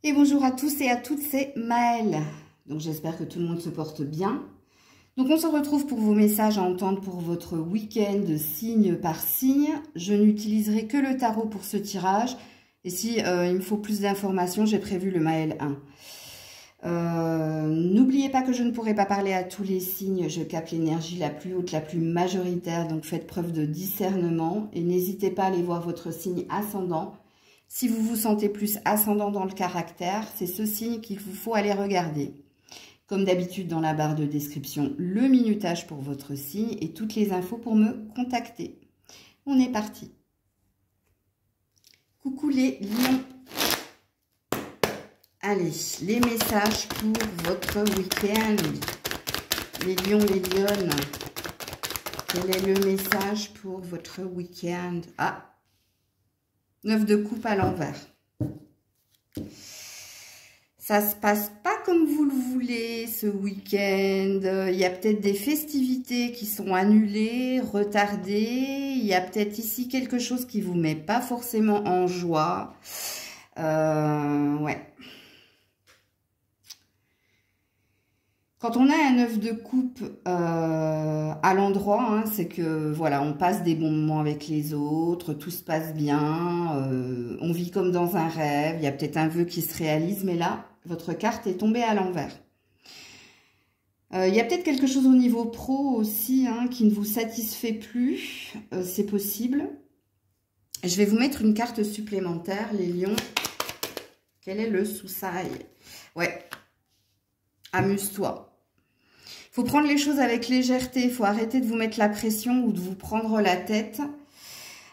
Et bonjour à tous et à toutes, c'est Maëlle. Donc j'espère que tout le monde se porte bien. Donc on se retrouve pour vos messages à entendre pour votre week-end signe par signe. Je n'utiliserai que le tarot pour ce tirage. Et si il me faut plus d'informations, j'ai prévu le Maëlle 1. N'oubliez pas que je ne pourrai pas parler à tous les signes. Je capte l'énergie la plus haute, la plus majoritaire. Donc faites preuve de discernement. Et n'hésitez pas à aller voir votre signe ascendant. Si vous vous sentez plus ascendant dans le caractère, c'est ce signe qu'il vous faut aller regarder. Comme d'habitude, dans la barre de description, le minutage pour votre signe et toutes les infos pour me contacter. On est parti. Coucou les lions. Allez, les messages pour votre week-end. Les lions, les lionnes. Quel est le message pour votre week-end? Ah! 9 de coupe à l'envers. Ça se passe pas comme vous le voulez ce week-end. Il y a peut-être des festivités qui sont annulées, retardées. Il y a peut-être ici quelque chose qui vous met pas forcément en joie. Ouais. Quand on a un 9 de coupe à l'endroit, hein, c'est que voilà, on passe des bons moments avec les autres, tout se passe bien, on vit comme dans un rêve, il y a peut-être un vœu qui se réalise, mais là, votre carte est tombée à l'envers. Il y a peut-être quelque chose au niveau pro aussi hein, qui ne vous satisfait plus, c'est possible. Je vais vous mettre une carte supplémentaire, les lions. Quel est le soussail? Ouais, amuse-toi. Il faut prendre les choses avec légèreté, il faut arrêter de vous mettre la pression ou de vous prendre la tête.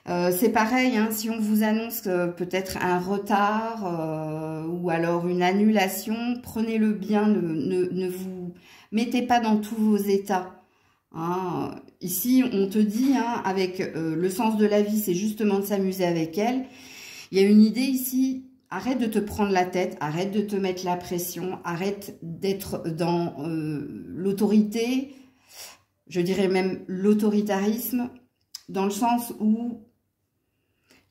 C'est pareil, hein, si on vous annonce peut-être un retard ou alors une annulation, prenez-le bien, ne vous mettez pas dans tous vos états. Hein. Ici, on te dit, hein, avec le sens de la vie, c'est justement de s'amuser avec elle. Il y a une idée ici. Arrête de te prendre la tête, arrête de te mettre la pression, arrête d'être dans l'autorité, je dirais même l'autoritarisme, dans le sens où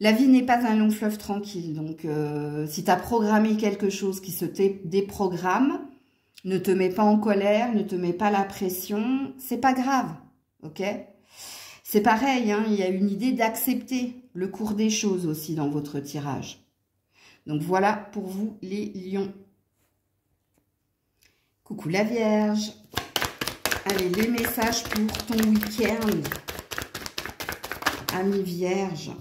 la vie n'est pas un long fleuve tranquille. Donc, si tu as programmé quelque chose qui se déprogramme, ne te mets pas en colère, ne te mets pas la pression, c'est pas grave, ok? C'est pareil, hein, il y a une idée d'accepter le cours des choses aussi dans votre tirage. Donc, voilà pour vous, les lions. Coucou la Vierge. Allez, les messages pour ton week-end. Ami Vierge.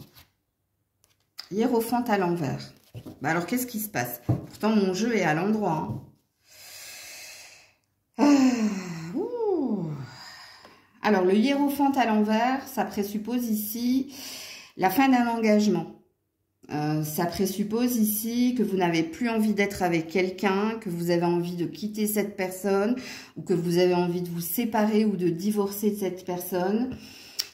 Hiérophante à l'envers. Bah alors, qu'est-ce qui se passe? Pourtant, mon jeu est à l'endroit. Hein. Alors, le hiérophante à l'envers, ça présuppose ici la fin d'un engagement. Ça présuppose ici que vous n'avez plus envie d'être avec quelqu'un, que vous avez envie de quitter cette personne ou que vous avez envie de vous séparer ou de divorcer de cette personne.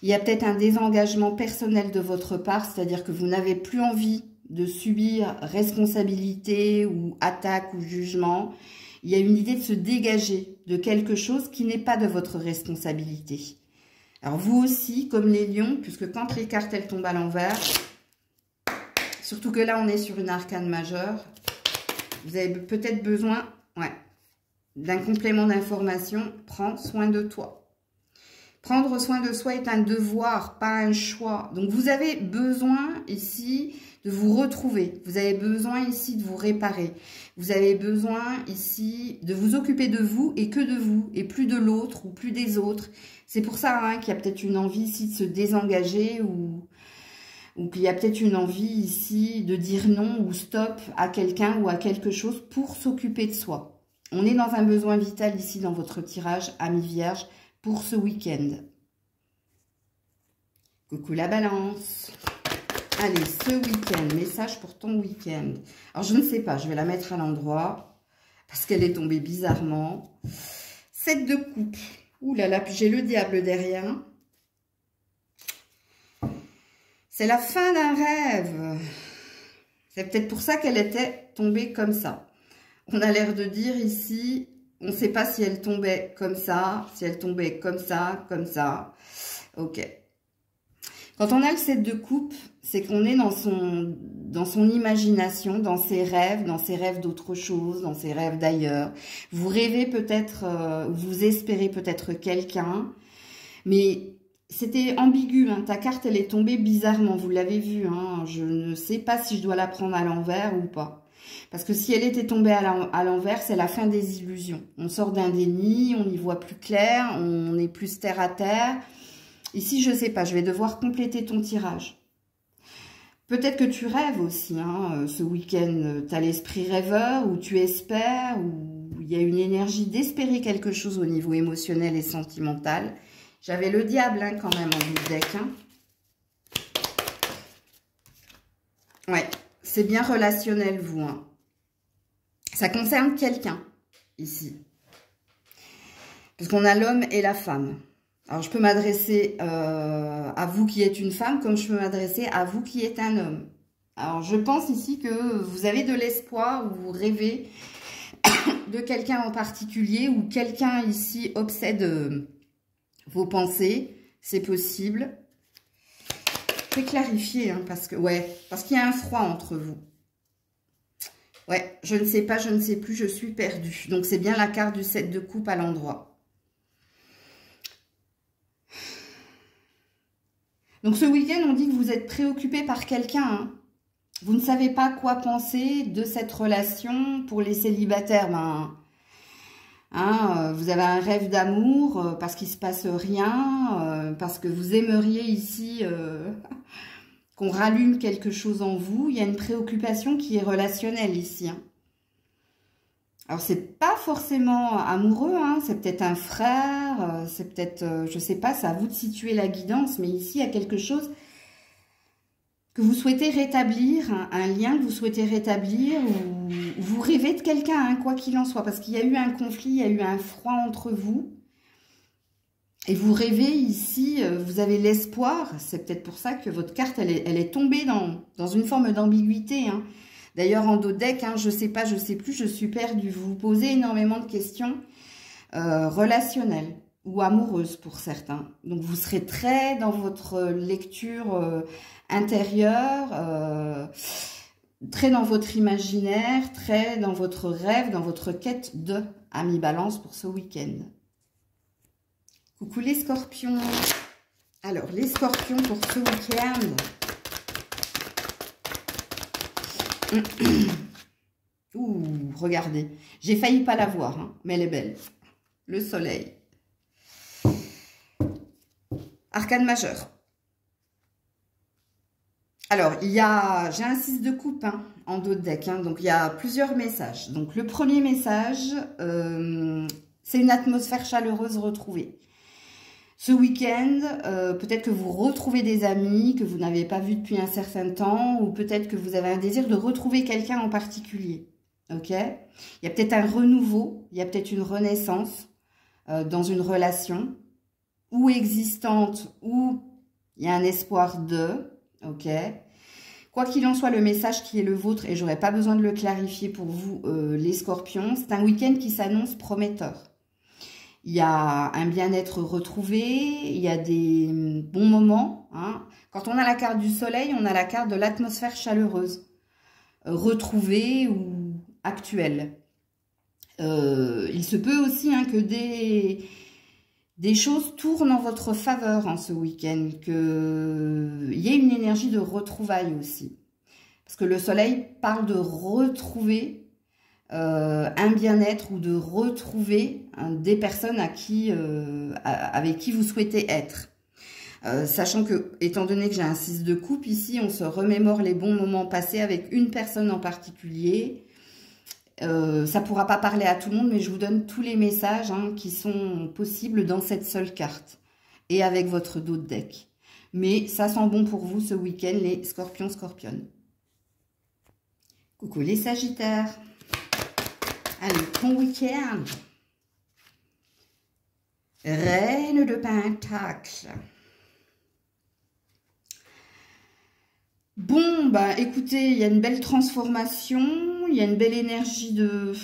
Il y a peut-être un désengagement personnel de votre part, c'est-à-dire que vous n'avez plus envie de subir responsabilité ou attaque ou jugement. Il y a une idée de se dégager de quelque chose qui n'est pas de votre responsabilité. Alors vous aussi, comme les lions, puisque quand les cartes elles tombent à l'envers... Surtout que là, on est sur une arcane majeure. Vous avez peut-être besoin d'un complément d'information. Prends soin de toi. Prendre soin de soi est un devoir, pas un choix. Donc, vous avez besoin ici de vous retrouver. Vous avez besoin ici de vous réparer. Vous avez besoin ici de vous occuper de vous et que de vous. Et plus de l'autre ou plus des autres. C'est pour ça hein, qu'il y a peut-être une envie ici de se désengager ou qu'il y a peut-être une envie ici de dire non ou stop à quelqu'un ou à quelque chose pour s'occuper de soi. On est dans un besoin vital ici dans votre tirage, ami Vierge, pour ce week-end. Coucou la Balance. Allez, ce week-end, message pour ton week-end. Alors, je ne sais pas, je vais la mettre à l'endroit parce qu'elle est tombée bizarrement. 7 de coupe. Ouh là là, puis j'ai le diable derrière. C'est la fin d'un rêve. C'est peut-être pour ça qu'elle était tombée comme ça. On a l'air de dire ici, on ne sait pas si elle tombait comme ça, si elle tombait comme ça, comme ça. Ok. Quand on a le 7 de coupe, c'est qu'on est dans son imagination, dans ses rêves d'autre chose, dans ses rêves d'ailleurs. Vous rêvez peut-être, vous espérez peut-être quelqu'un, mais c'était ambigu, hein. Ta carte, elle est tombée bizarrement, vous l'avez vu, hein. Je ne sais pas si je dois la prendre à l'envers ou pas. Parce que si elle était tombée à l'envers, c'est la fin des illusions. On sort d'un déni, on y voit plus clair, on est plus terre à terre. Ici, je sais pas, je vais devoir compléter ton tirage. Peut-être que tu rêves aussi, hein, ce week-end. Tu as l'esprit rêveur, ou tu espères, ou il y a une énergie d'espérer quelque chose au niveau émotionnel et sentimental. J'avais le diable, hein, quand même, en bout de deck. Hein. Ouais, c'est bien relationnel, vous. Hein. Ça concerne quelqu'un, ici. Parce qu'on a l'homme et la femme. Alors, je peux m'adresser à vous qui êtes une femme, comme je peux m'adresser à vous qui êtes un homme. Alors, je pense ici que vous avez de l'espoir, ou vous rêvez de quelqu'un en particulier, ou quelqu'un ici obsède vos pensées. C'est possible. C'est clarifié, hein, parce qu'il y a un froid entre vous. Ouais, je ne sais pas, je ne sais plus, je suis perdue. Donc, c'est bien la carte du 7 de coupe à l'endroit. Donc, ce week-end, on dit que vous êtes préoccupé par quelqu'un. Hein. Vous ne savez pas quoi penser de cette relation. Pour les célibataires, ben, hein, vous avez un rêve d'amour parce qu'il ne se passe rien, parce que vous aimeriez ici qu'on rallume quelque chose en vous. Il y a une préoccupation qui est relationnelle ici. Hein. Alors, c'est pas forcément amoureux, hein, c'est peut-être un frère, c'est peut-être, je sais pas, c'est à vous de situer la guidance, mais ici, il y a quelque chose que vous souhaitez rétablir, un lien que vous souhaitez rétablir, ou vous rêvez de quelqu'un, hein, quoi qu'il en soit, parce qu'il y a eu un conflit, il y a eu un froid entre vous, et vous rêvez ici, vous avez l'espoir, c'est peut-être pour ça que votre carte, elle est tombée dans une forme d'ambiguïté, hein. D'ailleurs, en dos de deck, hein, je sais pas, je sais plus, je suis perdue. Vous vous posez énormément de questions relationnelles ou amoureuses pour certains. Donc, vous serez très dans votre lecture intérieure, très dans votre imaginaire, très dans votre rêve, dans votre quête de Ami Balance pour ce week-end. Coucou les scorpions. Alors, les scorpions pour ce week-end. Ouh, regardez. J'ai failli pas la voir, hein, mais elle est belle. Le soleil. Arcane majeur. Alors, j'ai un 6 de coupe hein, en dos de deck. Hein, donc, il y a plusieurs messages. Donc, le premier message, c'est une atmosphère chaleureuse retrouvée. Ce week-end, peut-être que vous retrouvez des amis que vous n'avez pas vus depuis un certain temps, ou peut-être que vous avez un désir de retrouver quelqu'un en particulier. Ok ? Il y a peut-être un renouveau, il y a peut-être une renaissance dans une relation, ou existante, ou il y a un espoir de. Ok ? Quoi qu'il en soit, le message qui est le vôtre, et j'aurais pas besoin de le clarifier pour vous, les scorpions, c'est un week-end qui s'annonce prometteur. Il y a un bien-être retrouvé, il y a des bons moments. Hein. Quand on a la carte du soleil, on a la carte de l'atmosphère chaleureuse, retrouvée ou actuelle. Il se peut aussi hein, que des choses tournent en votre faveur en ce week-end, qu'il y ait une énergie de retrouvailles aussi. Parce que le soleil parle de retrouver un bien-être ou de retrouver des personnes avec qui vous souhaitez être. Sachant que, étant donné que j'ai un 6 de coupe ici, on se remémore les bons moments passés avec une personne en particulier. Ça pourra pas parler à tout le monde, mais je vous donne tous les messages hein, qui sont possibles dans cette seule carte et avec votre dos de deck. Mais ça sent bon pour vous ce week-end, les scorpions, scorpionnes. Coucou les sagittaires. Allez, bon week-end. Reine de Pentacle. Bon, bah écoutez, il y a une belle transformation, il y a une belle énergie de...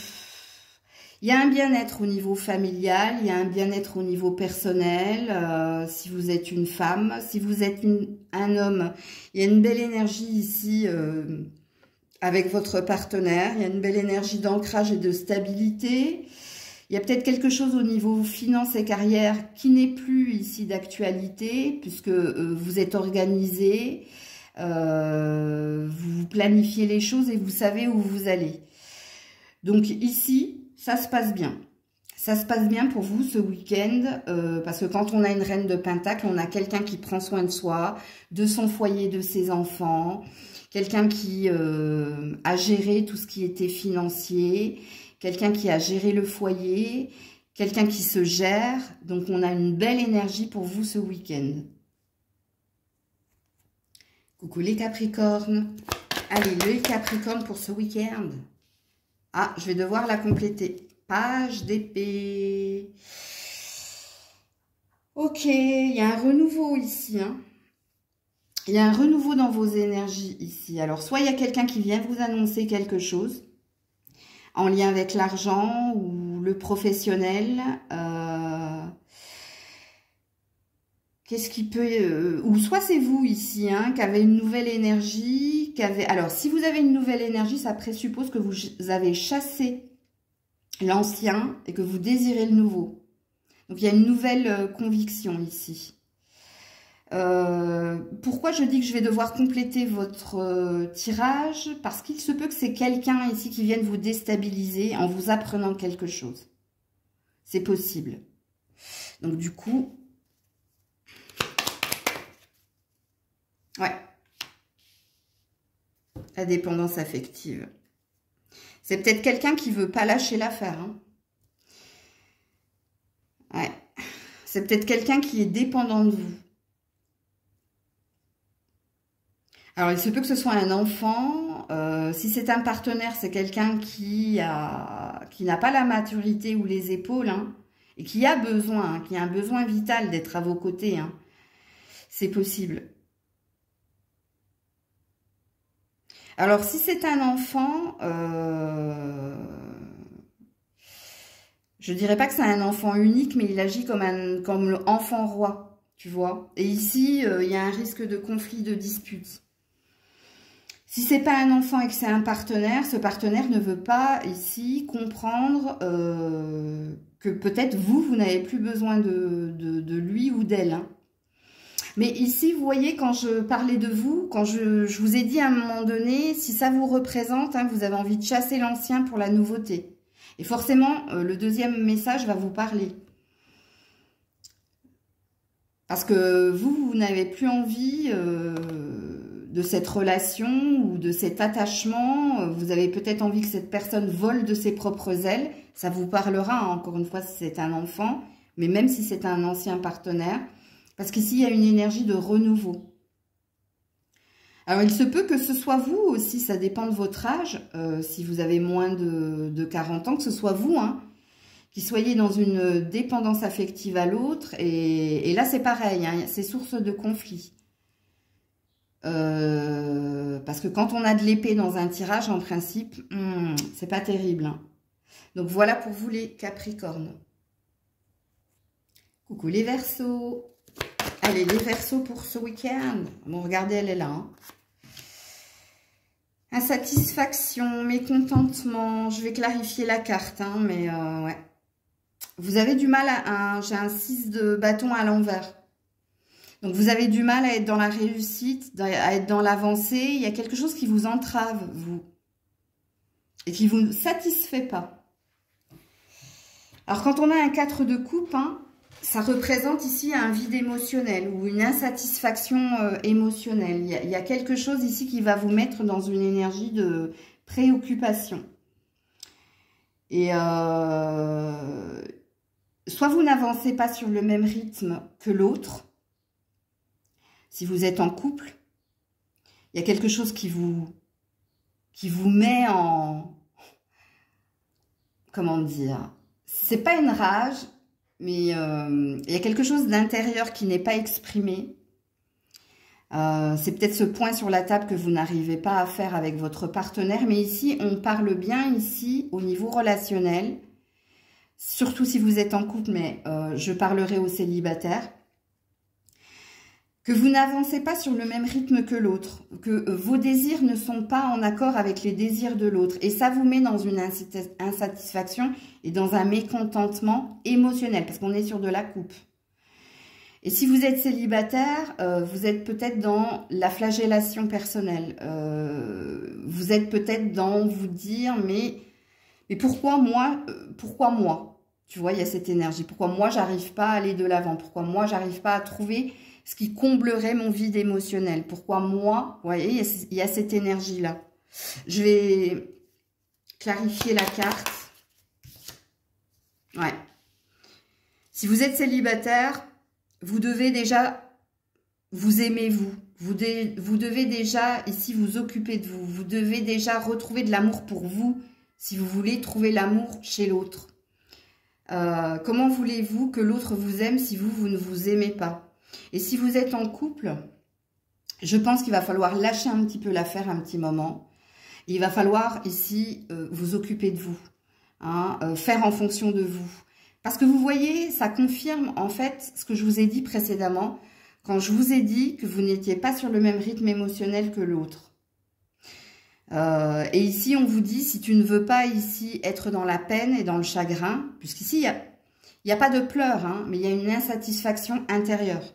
Il y a un bien-être au niveau familial, il y a un bien-être au niveau personnel, si vous êtes une femme, si vous êtes un homme, il y a une belle énergie ici avec votre partenaire, il y a une belle énergie d'ancrage et de stabilité. Il y a peut-être quelque chose au niveau finance et carrière qui n'est plus ici d'actualité, puisque vous êtes organisé, vous planifiez les choses et vous savez où vous allez. Donc ici, ça se passe bien. Ça se passe bien pour vous ce week-end, parce que quand on a une reine de Pentacle, on a quelqu'un qui prend soin de soi, de son foyer, de ses enfants, quelqu'un qui a géré tout ce qui était financier, quelqu'un qui a géré le foyer, quelqu'un qui se gère. Donc, on a une belle énergie pour vous ce week-end. Coucou les Capricornes. Allez, le Capricorne pour ce week-end. Ah, je vais devoir la compléter. Page d'épée. Ok, il y a un renouveau ici. Hein. Il y a un renouveau dans vos énergies ici. Alors, soit il y a quelqu'un qui vient vous annoncer quelque chose en lien avec l'argent ou le professionnel. Qu'est-ce qui peut... ou soit c'est vous ici, hein, qui avez une nouvelle énergie. Alors, si vous avez une nouvelle énergie, ça présuppose que vous avez chassé l'ancien et que vous désirez le nouveau. Donc, il y a une nouvelle conviction ici. Pourquoi je dis que je vais devoir compléter votre tirage? Parce qu'il se peut que c'est quelqu'un ici qui vienne vous déstabiliser en vous apprenant quelque chose. C'est possible. Donc du coup, ouais, la dépendance affective. C'est peut-être quelqu'un qui veut pas lâcher l'affaire. Hein. Ouais, c'est peut-être quelqu'un qui est dépendant de vous. Alors, il se peut que ce soit un enfant. Si c'est un partenaire, c'est quelqu'un qui n'a pas la maturité ou les épaules, hein, et qui a besoin, qui a un besoin vital d'être à vos côtés. Hein. C'est possible. Alors, si c'est un enfant, je dirais pas que c'est un enfant unique, mais il agit comme l'enfant roi, tu vois. Et ici, il y a un risque de conflit, de dispute. Si c'est pas un enfant et que c'est un partenaire, ce partenaire ne veut pas ici comprendre que peut-être vous n'avez plus besoin de lui ou d'elle. Hein. Mais ici, vous voyez, quand je parlais de vous, quand je vous ai dit à un moment donné, si ça vous représente, hein, vous avez envie de chasser l'ancien pour la nouveauté. Et forcément, le deuxième message va vous parler. Parce que vous n'avez plus envie... de cette relation ou de cet attachement, vous avez peut-être envie que cette personne vole de ses propres ailes, ça vous parlera, hein, encore une fois, si c'est un enfant, mais même si c'est un ancien partenaire, parce qu'ici, il y a une énergie de renouveau. Alors, il se peut que ce soit vous aussi, ça dépend de votre âge, si vous avez moins de 40 ans, que ce soit vous, hein, qui soyez dans une dépendance affective à l'autre, et là, c'est pareil, hein, c'est source de conflit. Parce que quand on a de l'épée dans un tirage, en principe, c'est pas terrible. Hein. Donc voilà pour vous les Capricornes. Coucou les Verseaux. Allez, les Verseaux pour ce week-end. Bon, regardez, elle est là. Hein. Insatisfaction, mécontentement. Je vais clarifier la carte, hein, mais ouais. Vous avez du mal à... J'ai un 6 de bâton à l'envers. Donc, vous avez du mal à être dans la réussite, à être dans l'avancée. Il y a quelque chose qui vous entrave, vous. Et qui ne vous satisfait pas. Alors, quand on a un 4 de coupe, hein, ça représente ici un vide émotionnel ou une insatisfaction émotionnelle. Il y a quelque chose ici qui va vous mettre dans une énergie de préoccupation. Et soit vous n'avancez pas sur le même rythme que l'autre. Si vous êtes en couple, il y a quelque chose qui vous met en... Comment dire? C'est pas une rage, mais il y a quelque chose d'intérieur qui n'est pas exprimé. C'est peut-être ce point sur la table que vous n'arrivez pas à faire avec votre partenaire. Mais ici, on parle bien ici au niveau relationnel. surtout si vous êtes en couple, mais je parlerai aux célibataires, que vous n'avancez pas sur le même rythme que l'autre, que vos désirs ne sont pas en accord avec les désirs de l'autre. Et ça vous met dans une insatisfaction et dans un mécontentement émotionnel, parce qu'on est sur de la coupe. Et si vous êtes célibataire, vous êtes peut-être dans la flagellation personnelle. Vous êtes peut-être dans vous dire, mais pourquoi moi? Pourquoi moi? Tu vois, il y a cette énergie. Pourquoi moi, j'arrive pas à aller de l'avant? Pourquoi moi, j'arrive pas à trouver ce qui comblerait mon vide émotionnel? Pourquoi moi? Vous voyez, il y a cette énergie-là. Je vais clarifier la carte. Ouais. Si vous êtes célibataire, vous devez déjà vous aimer, vous. Vous devez déjà, ici, vous occuper de vous. Vous devez déjà retrouver de l'amour pour vous, si vous voulez trouver l'amour chez l'autre. Comment voulez-vous que l'autre vous aime si vous ne vous aimez pas? Et si vous êtes en couple, je pense qu'il va falloir lâcher un petit peu l'affaire un petit moment. Il va falloir ici vous occuper de vous, hein, faire en fonction de vous. Parce que vous voyez, ça confirme en fait ce que je vous ai dit précédemment, quand je vous ai dit que vous n'étiez pas sur le même rythme émotionnel que l'autre. Et ici, on vous dit, si tu ne veux pas ici être dans la peine et dans le chagrin, puisqu'ici, il n'y a pas de pleurs, hein, mais il y a une insatisfaction intérieure.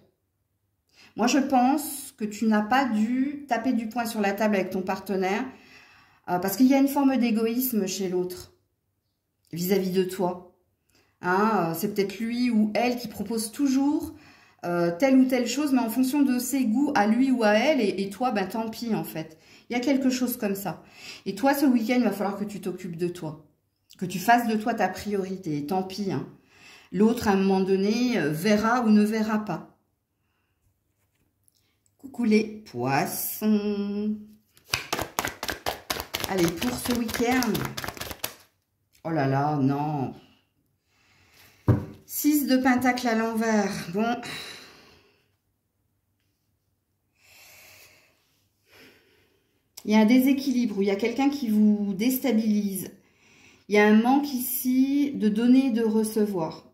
Moi, je pense que tu n'as pas dû taper du poing sur la table avec ton partenaire parce qu'il y a une forme d'égoïsme chez l'autre vis-à-vis de toi. Hein, c'est peut-être lui ou elle qui propose toujours telle ou telle chose, mais en fonction de ses goûts à lui ou à elle, et toi, ben tant pis en fait. Il y a quelque chose comme ça. Et toi, ce week-end, il va falloir que tu t'occupes de toi, que tu fasses de toi ta priorité, et tant pis. Hein. L'autre, à un moment donné, verra ou ne verra pas. Coucou les poissons. Allez, pour ce week-end. Oh là là, non. 6 de pentacle à l'envers. Bon. Il y a un déséquilibre, où il y a quelqu'un qui vous déstabilise. Il y a un manque ici de donner et de recevoir.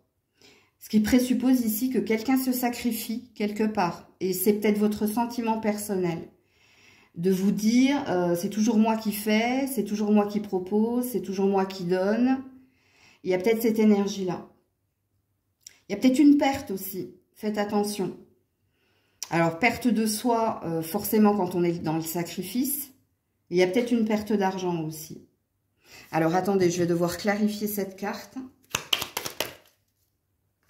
Ce qui présuppose ici que quelqu'un se sacrifie quelque part. Et c'est peut-être votre sentiment personnel. De vous dire, c'est toujours moi qui fais, c'est toujours moi qui propose, c'est toujours moi qui donne. Il y a peut-être cette énergie-là. Il y a peut-être une perte aussi. Faites attention. Alors, perte de soi, forcément quand on est dans le sacrifice. Il y a peut-être une perte d'argent aussi. Alors, attendez, je vais devoir clarifier cette carte.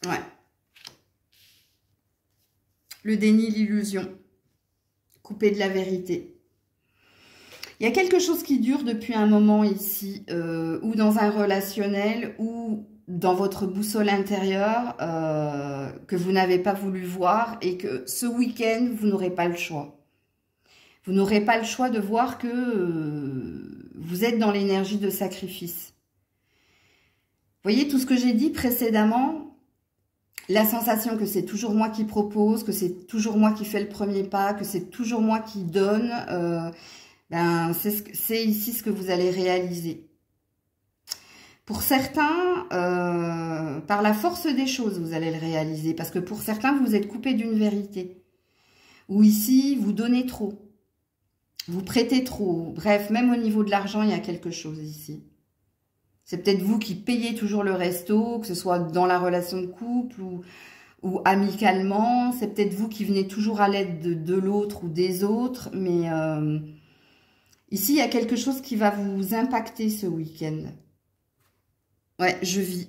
Ouais. Le déni, l'illusion. Couper de la vérité. Il y a quelque chose qui dure depuis un moment ici, ou dans un relationnel, ou dans votre boussole intérieure, que vous n'avez pas voulu voir, et que ce week-end, vous n'aurez pas le choix. Vous n'aurez pas le choix de voir que vous êtes dans l'énergie de sacrifice. Vous voyez tout ce que j'ai dit précédemment, la sensation que c'est toujours moi qui propose, que c'est toujours moi qui fais le premier pas, que c'est toujours moi qui donne, ben c'est ici ce que vous allez réaliser. Pour certains, par la force des choses, vous allez le réaliser. Parce que pour certains, vous êtes coupé d'une vérité. Ou ici, vous donnez trop. Vous prêtez trop. Bref, même au niveau de l'argent, il y a quelque chose ici. C'est peut-être vous qui payez toujours le resto, que ce soit dans la relation de couple ou amicalement. C'est peut-être vous qui venez toujours à l'aide de l'autre ou des autres. Mais ici, il y a quelque chose qui va vous impacter ce week-end. Ouais, je vis.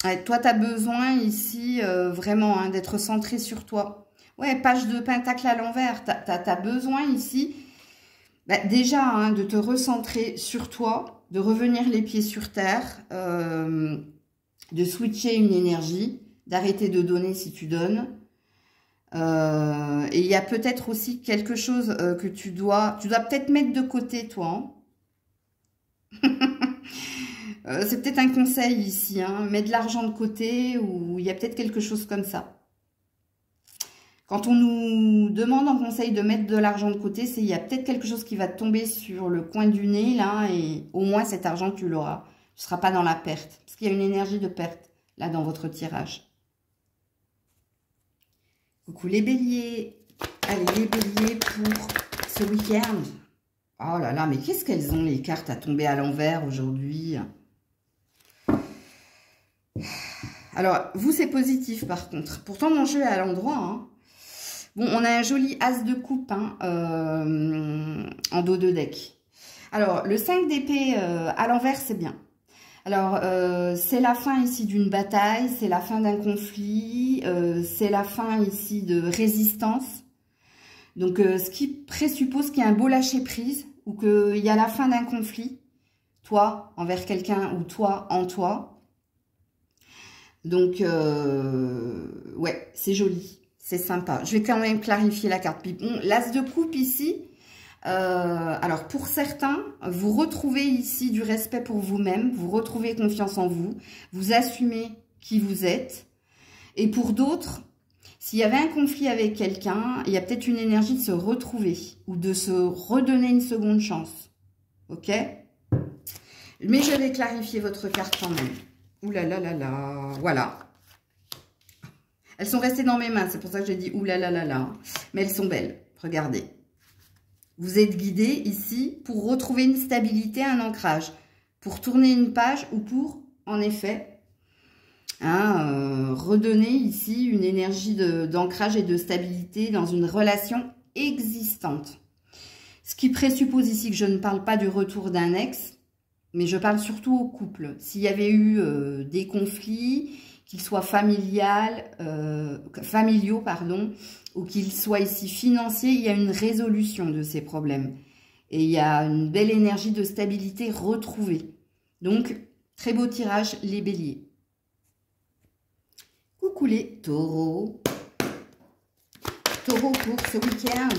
Ouais, toi, tu as besoin ici, vraiment, hein, d'être centré sur toi. Ouais, page de pentacle à l'envers. Tu as besoin ici, bah, déjà, hein, de te recentrer sur toi, de revenir les pieds sur terre, de switcher une énergie, d'arrêter de donner si tu donnes. Et il y a peut-être aussi quelque chose que tu dois peut-être mettre de côté, toi. Hein. C'est peut-être un conseil ici, hein, mettre de l'argent de côté, ou il y a peut-être quelque chose comme ça. Quand on nous demande en conseil de mettre de l'argent de côté, c'est il y a peut-être quelque chose qui va tomber sur le coin du nez, là, et au moins cet argent, tu l'auras. Tu ne seras pas dans la perte. Parce qu'il y a une énergie de perte, là, dans votre tirage. Coucou les béliers. Allez, les béliers pour ce week-end. Oh là là, mais qu'est-ce qu'elles ont, les cartes, à tomber à l'envers aujourd'hui? Alors, vous, c'est positif, par contre. Pourtant, mon jeu est à l'endroit, hein. Bon, on a un joli as de coupe, hein, en dos de deck. Alors, le 5 d'épée à l'envers, c'est bien. Alors, c'est la fin ici d'une bataille, c'est la fin d'un conflit, c'est la fin ici de résistance. Donc, ce qui présuppose qu'il y a un beau lâcher-prise ou qu'il y a la fin d'un conflit, toi envers quelqu'un ou toi en toi. Donc, ouais, c'est joli, c'est sympa. Je vais quand même clarifier la carte. Bon, l'as de coupe ici, alors pour certains, vous retrouvez ici du respect pour vous-même, vous retrouvez confiance en vous, vous assumez qui vous êtes. Et pour d'autres, s'il y avait un conflit avec quelqu'un, il y a peut-être une énergie de se retrouver ou de se redonner une seconde chance. Ok? Mais je vais clarifier votre carte quand même. Ouh là là là là. Voilà. Elles sont restées dans mes mains, c'est pour ça que j'ai dit ouh là là là là. Mais elles sont belles. Regardez. Vous êtes guidé ici pour retrouver une stabilité, un ancrage. Pour tourner une page ou pour, en effet, redonner ici une énergie d'ancrage et de stabilité dans une relation existante. Ce qui présuppose ici que je ne parle pas du retour d'un ex, mais je parle surtout au couple. S'il y avait eu des conflits, qu'ils soient familiaux, pardon, ou qu'ils soient ici financiers, il y a une résolution de ces problèmes. Et il y a une belle énergie de stabilité retrouvée. Donc, très beau tirage, les béliers. Coucou les taureaux. Taureaux pour ce week-end.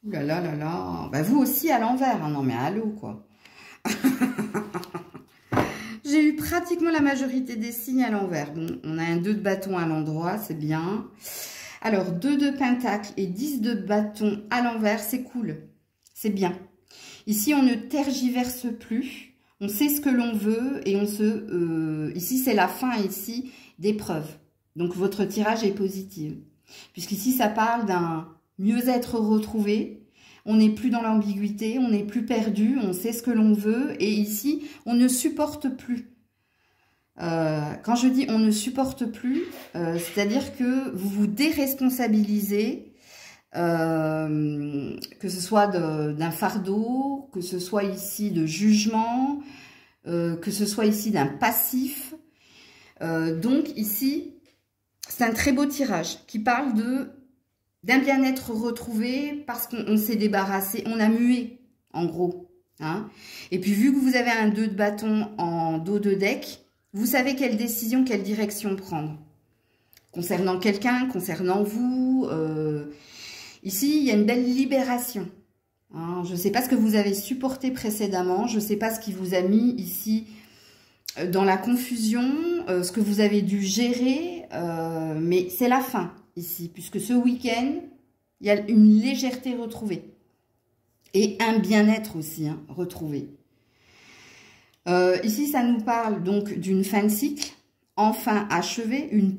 Ouh là là là là. Bah, vous aussi à l'envers. Hein. Non mais allô quoi. J'ai eu pratiquement la majorité des signes à l'envers. Bon, on a un 2 de bâton à l'endroit, c'est bien. Alors, 2 de pentacle et 10 de bâton à l'envers, c'est cool. C'est bien. Ici, on ne tergiverse plus. On sait ce que l'on veut et on se... ici, c'est la fin ici d'épreuve. Donc, votre tirage est positif. Puisqu'ici, ça parle d'un mieux-être retrouvé. On n'est plus dans l'ambiguïté, on n'est plus perdu, on sait ce que l'on veut. Et ici, on ne supporte plus. Quand je dis on ne supporte plus, c'est-à-dire que vous vous déresponsabilisez, que ce soit d'un fardeau, que ce soit ici de jugement, que ce soit ici d'un passif. Donc ici, c'est un très beau tirage qui parle d'un bien-être retrouvé parce qu'on s'est débarrassé, on a mué, en gros. Hein. Et puis, vu que vous avez un 2 de bâton en dos de deck, vous savez quelle décision, quelle direction prendre. Concernant quelqu'un, concernant vous. Ici, il y a une belle libération. Hein. Je ne sais pas ce que vous avez supporté précédemment. Je ne sais pas ce qui vous a mis ici dans la confusion, ce que vous avez dû gérer. Mais c'est la fin. Ici, puisque ce week-end, il y a une légèreté retrouvée. Et un bien-être aussi, hein, retrouvé. Ici, ça nous parle donc d'une fin de cycle, enfin achevée, une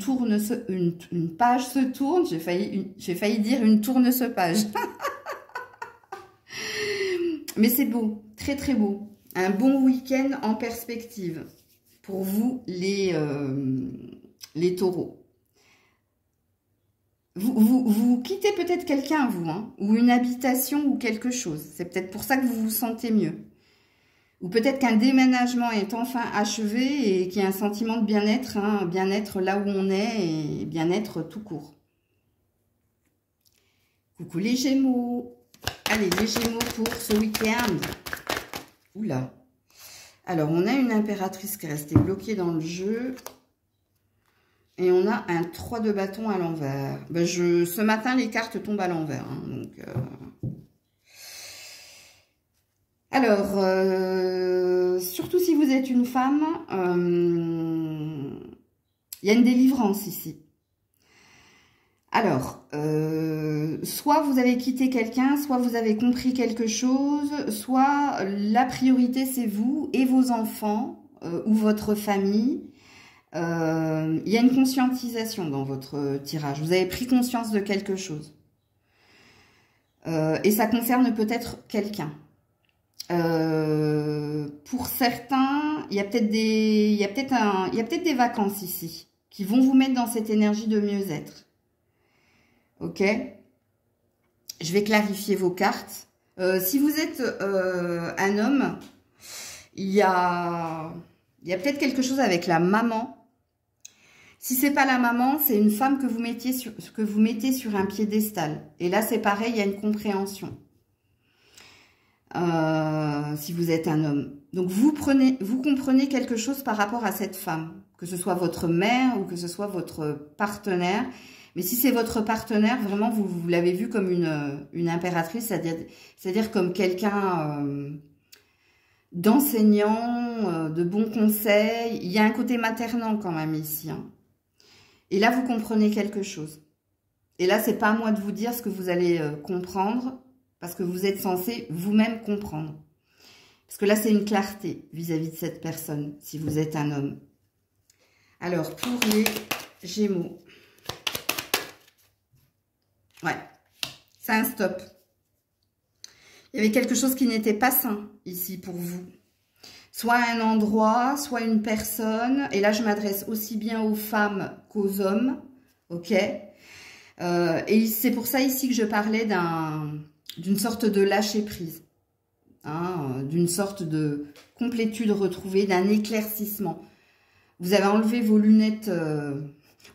page se tourne, j'ai failli dire une tourne se page. Mais c'est beau, très très beau. Un bon week-end en perspective pour vous, les taureaux. Vous quittez peut-être quelqu'un, vous, hein, ou une habitation ou quelque chose. C'est peut-être pour ça que vous vous sentez mieux. Ou peut-être qu'un déménagement est enfin achevé et qu'il y a un sentiment de bien-être, hein, bien-être là où on est et bien-être tout court. Coucou les Gémeaux. Allez, les Gémeaux pour ce week-end. Oula. Alors, on a une impératrice qui est restée bloquée dans le jeu. Et on a un 3 de bâton à l'envers. Ben ce matin, les cartes tombent à l'envers. Hein, donc, alors, surtout si vous êtes une femme, il y a une délivrance ici. Alors, soit vous avez quitté quelqu'un, soit vous avez compris quelque chose, soit la priorité c'est vous et vos enfants ou votre famille. Il y a une conscientisation dans votre tirage. Vous avez pris conscience de quelque chose. Et ça concerne peut-être quelqu'un. Pour certains, il y a peut-être des vacances ici qui vont vous mettre dans cette énergie de mieux-être. Ok? Je vais clarifier vos cartes. Si vous êtes un homme, il y a peut-être quelque chose avec la maman. Si c'est pas la maman, c'est une femme que vous mettez sur un piédestal. Et là, c'est pareil, il y a une compréhension. Si vous êtes un homme. Donc, vous comprenez quelque chose par rapport à cette femme. Que ce soit votre mère ou que ce soit votre partenaire. Mais si c'est votre partenaire, vraiment, vous l'avez vu comme une impératrice, c'est-à-dire comme quelqu'un d'enseignant, de bons conseils. Il y a un côté maternant quand même ici. Hein. Et là, vous comprenez quelque chose. Et là, c'est pas à moi de vous dire ce que vous allez comprendre, parce que vous êtes censé vous-même comprendre. Parce que là, c'est une clarté vis-à-vis de cette personne, si vous êtes un homme. Alors, pour les Gémeaux. Ouais, c'est un stop. Il y avait quelque chose qui n'était pas sain ici pour vous. Soit un endroit, soit une personne. Et là, je m'adresse aussi bien aux femmes qu'aux hommes. Ok. Et c'est pour ça ici que je parlais d'une sorte de lâcher-prise. Hein, d'une sorte de complétude retrouvée, d'un éclaircissement. Vous avez enlevé vos lunettes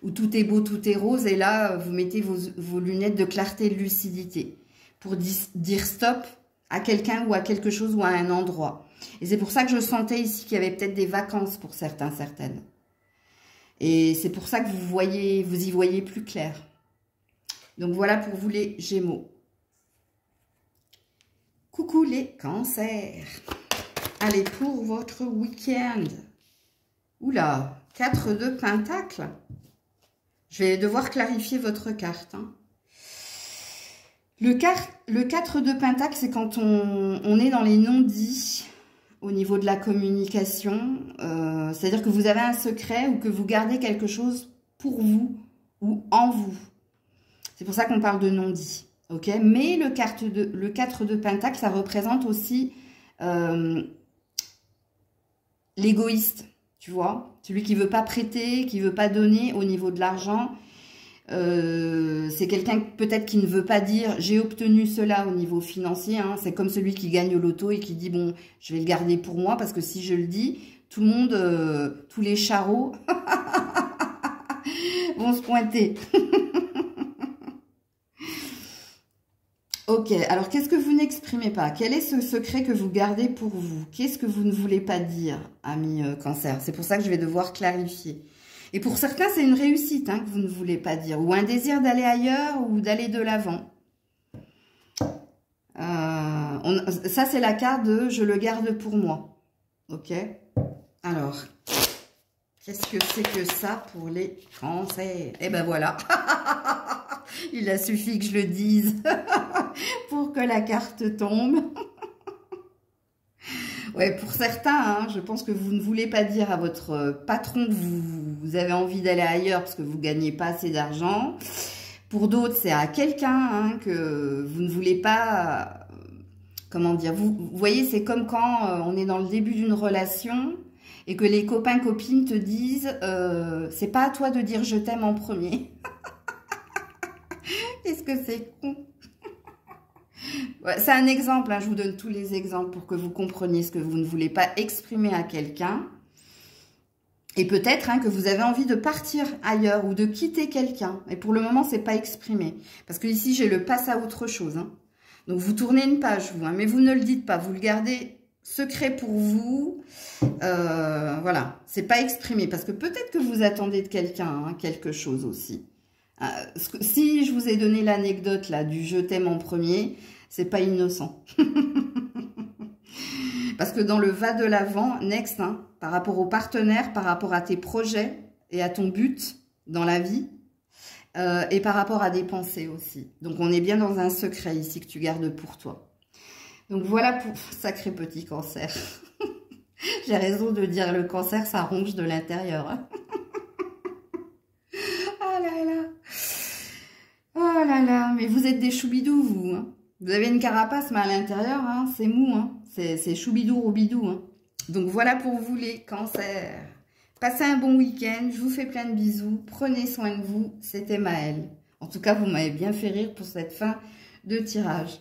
où tout est beau, tout est rose. Et là, vous mettez vos lunettes de clarté et de lucidité. Pour dire stop à quelqu'un ou à quelque chose ou à un endroit. Et c'est pour ça que je sentais ici qu'il y avait peut-être des vacances pour certains, certaines. Et c'est pour ça que vous y voyez plus clair. Donc voilà pour vous les Gémeaux. Coucou les Cancers. Allez, pour votre week-end. Oula, 4 de Pentacles. Je vais devoir clarifier votre carte. Hein. Le 4 de Pentacle, c'est quand on est dans les non-dits au niveau de la communication. C'est-à-dire que vous avez un secret ou que vous gardez quelque chose pour vous ou en vous. C'est pour ça qu'on parle de non-dits. Okay, mais le 4 de Pentacle, ça représente aussi l'égoïste, tu vois. Celui qui ne veut pas prêter, qui ne veut pas donner au niveau de l'argent. C'est quelqu'un peut-être qui ne veut pas dire j'ai obtenu cela au niveau financier. Hein. C'est comme celui qui gagne au loto et qui dit bon, je vais le garder pour moi parce que si je le dis, tout le monde, tous les charros vont se pointer. Ok, alors qu'est-ce que vous n'exprimez pas? Quel est ce secret que vous gardez pour vous? Qu'est-ce que vous ne voulez pas dire, ami Cancer? C'est pour ça que je vais devoir clarifier. Et pour certains, c'est une réussite hein, que vous ne voulez pas dire. Ou un désir d'aller ailleurs ou d'aller de l'avant. Ça, c'est la carte de « je le garde pour moi ». Ok. Alors, qu'est-ce que c'est que ça pour les Cancers? Eh ben voilà. Il a suffi que je le dise pour que la carte tombe. Ouais, pour certains, hein, je pense que vous ne voulez pas dire à votre patron que vous avez envie d'aller ailleurs parce que vous ne gagnez pas assez d'argent. Pour d'autres, c'est à quelqu'un hein, que vous ne voulez pas... comment dire? Vous voyez, c'est comme quand on est dans le début d'une relation et que les copains-copines te disent c'est pas à toi de dire je t'aime en premier. Qu'est-ce que c'est con? Ouais, c'est un exemple, hein, je vous donne tous les exemples pour que vous compreniez ce que vous ne voulez pas exprimer à quelqu'un. Et peut-être hein, que vous avez envie de partir ailleurs ou de quitter quelqu'un. Et pour le moment, c'est pas exprimé. Parce que ici, j'ai le passe à autre chose. Hein. Donc, vous tournez une page, vous. Hein, mais vous ne le dites pas. Vous le gardez secret pour vous. Voilà, c'est pas exprimé. Parce que peut-être que vous attendez de quelqu'un hein, quelque chose aussi. Si je vous ai donné l'anecdote là du « je t'aime en premier », c'est pas innocent. Parce que dans le « va de l'avant », next, hein, par rapport au partenaire, par rapport à tes projets et à ton but dans la vie, et par rapport à des pensées aussi. Donc, on est bien dans un secret ici que tu gardes pour toi. Donc, voilà pour sacré petit cancer. J'ai raison de dire le cancer, ça ronge de l'intérieur. Hein. Oh là là. Oh là là. Mais vous êtes des choubidous, vous. Hein. Vous avez une carapace, mais à l'intérieur, hein, c'est mou. Hein. C'est choubidou, roubidou. Hein. Donc, voilà pour vous les cancers. Passez un bon week-end. Je vous fais plein de bisous. Prenez soin de vous. C'était Maëlle. En tout cas, vous m'avez bien fait rire pour cette fin de tirage.